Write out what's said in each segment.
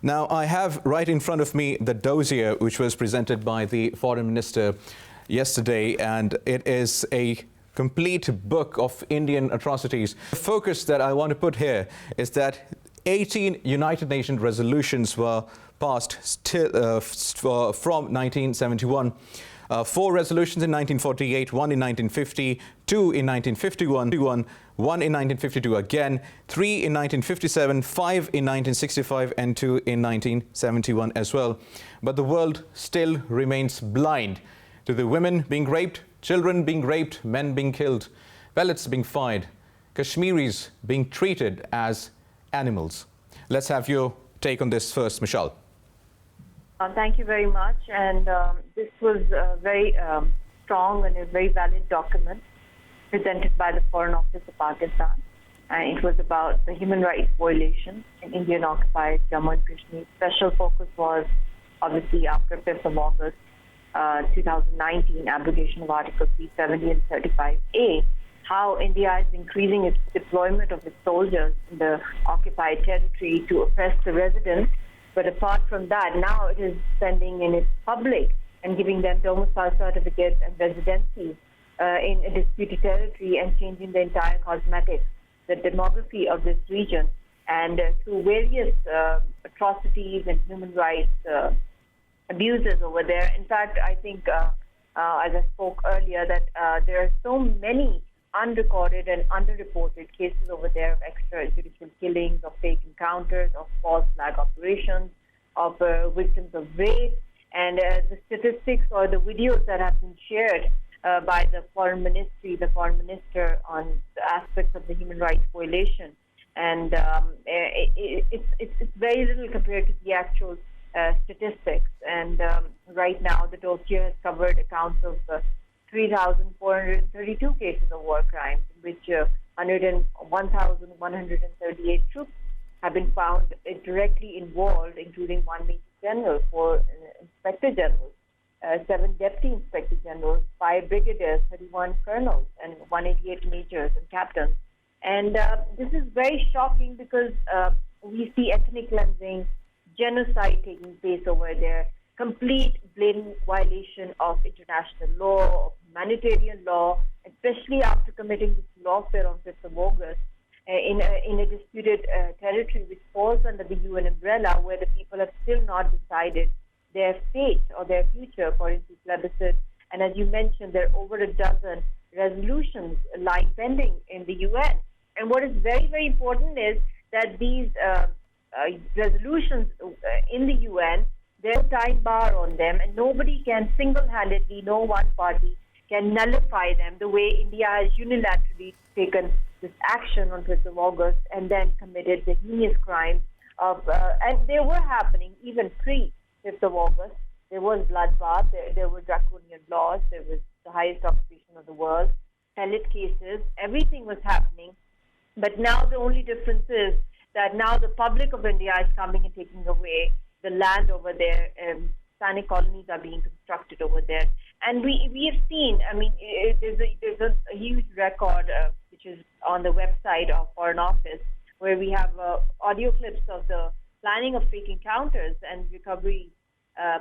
Now, I have right in front of me the dossier which was presented by the Foreign Minister yesterday, and it is a complete book of Indian atrocities. The focus that I want to put here is that 18 United Nations resolutions were passed from 1971. 4 resolutions in 1948, 1 in 1950, 2 in 1951, 1 in 1952 again, 3 in 1957, 5 in 1965 and 2 in 1971 as well. But the world still remains blind to the women being raped, children being raped, men being killed, pellets being fired, Kashmiris being treated as animals. Let's have your take on this first, Mushaal. Thank you very much. And this was a very strong and a very valid document presented by the Foreign Office of Pakistan. And it was about the human rights violation in Indian-occupied Jammu and Kashmir. Special focus was obviously after 5th of August 2019, abrogation of Articles 370 and 35A, how India is increasing its deployment of its soldiers in the occupied territory to oppress the residents. But apart from that, now it is sending in its public and giving them domicile certificates and residency in a disputed territory and changing the entire cosmetics, the demography of this region. And through various atrocities and human rights abuses over there. In fact, I think, as I spoke earlier, that there are so many unrecorded and underreported cases over there of extrajudicial killings, of fake encounters, of false flag operations, of victims of rape, and the statistics or the videos that have been shared by the Foreign Ministry, the Foreign Minister, on the aspects of the human rights violation. And it's very little compared to the actual statistics. And right now, the dossier has covered accounts of 3,432 cases of war crimes, in which 1,138 troops have been found directly involved, including 1 Major General, 4 Inspector Generals, 7 Deputy Inspector Generals, 5 Brigadiers, 31 Colonels, and 188 Majors and Captains. And this is very shocking because we see ethnic cleansing, genocide taking place over there, complete blatant violation of international law, of humanitarian law, especially after committing this lawfare on 5th of August in a disputed territory which falls under the UN umbrella, where the people have still not decided their fate or their future according to plebiscite. And as you mentioned, there are over a dozen resolutions lying pending in the UN. And what is very, very important is that these resolutions in the UN, there's a time bar on them, and nobody can single-handedly, no one party can nullify them the way India has unilaterally taken this action on 5th of August and then committed the heinous crimes of, and they were happening even pre-5th of August. There was bloodbath, there were draconian laws, there was the highest occupation of the world, pellet cases, everything was happening. But now the only difference is that now the public of India is coming and taking away the land over there. Sanic colonies are being constructed over there. And we have seen, I mean, there's a huge record which is on the website of Foreign Office, where we have audio clips of the planning of fake encounters and recovery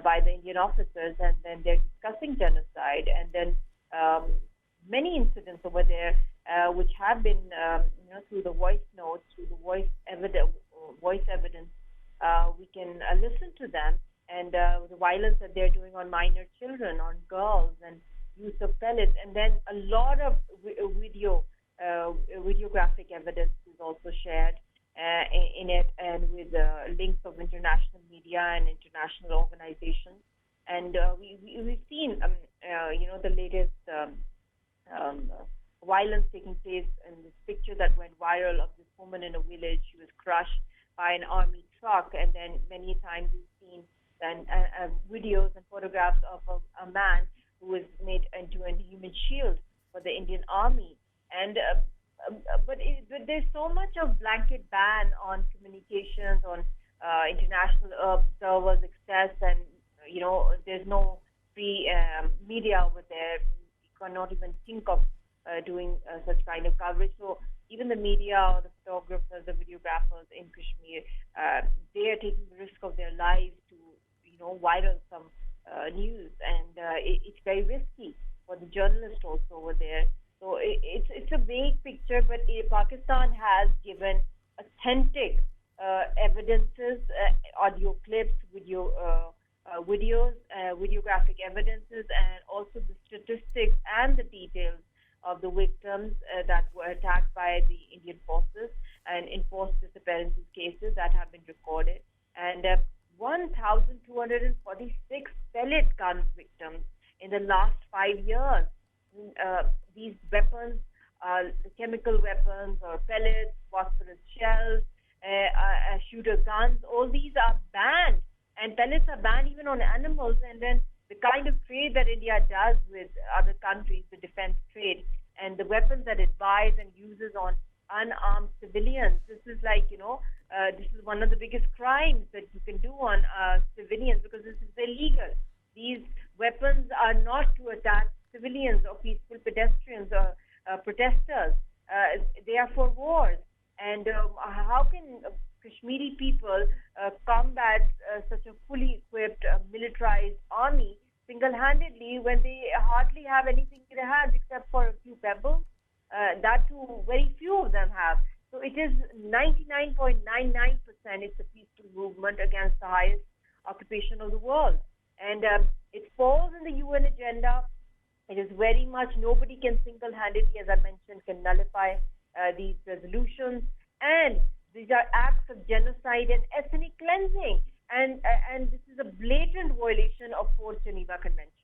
by the Indian officers, and then they're discussing genocide, and then many incidents over there which have been, through the voice notes, through the voice evidence, we can listen to them, and the violence that they're doing on minor children, on girls, and use of pellets, and then a lot of videographic evidence is also shared in it, and with links of international media and international organizations. And we've seen, the latest violence taking place, in this picture that went viral of this woman in a village. She was crushed by an army truck, and then many times we've seen videos and photographs of a man who was made into a human shield for the Indian Army. And but there's so much of blanket ban on communications, on international observers access, and there's no free media over there. You cannot even think of doing such kind of coverage. So even the media or the photographers, the videographers in Kashmir, they are taking the risk of their lives to, viral some news, and it's very risky for the journalist also over there. So it's a vague picture, but Pakistan has given authentic evidences, audio clips, videos, videographic evidences, and also the statistics and the details of the victims that were attacked by the Indian forces and enforced disappearances cases that have been recorded. And 1,246 pellet gun victims in the last 5 years. These weapons, chemical weapons or pellets, phosphorus shells, shooter guns, all these are banned. And pellets are banned even on animals. And then the kind of trade that India does with other countries, the defense trade, and the weapons that it buys and uses on unarmed civilians. This is like, this is one of the biggest crimes that you can do on civilians, because this is illegal. These weapons are not to attack civilians or peaceful pedestrians or protesters. They are for wars. And how can Kashmiri people combat such a fully equipped, militarized army single-handedly when they hardly have anything in their hands except for a few pebbles? That too, very few of them have. So it is 99.99%. It's a peaceful movement against the highest occupation of the world. And it falls in the UN agenda. It is very much, nobody can single-handedly, as I mentioned, can nullify these resolutions. And these are acts of genocide and ethnic cleansing. And this is a blatant violation of 4th Geneva Convention.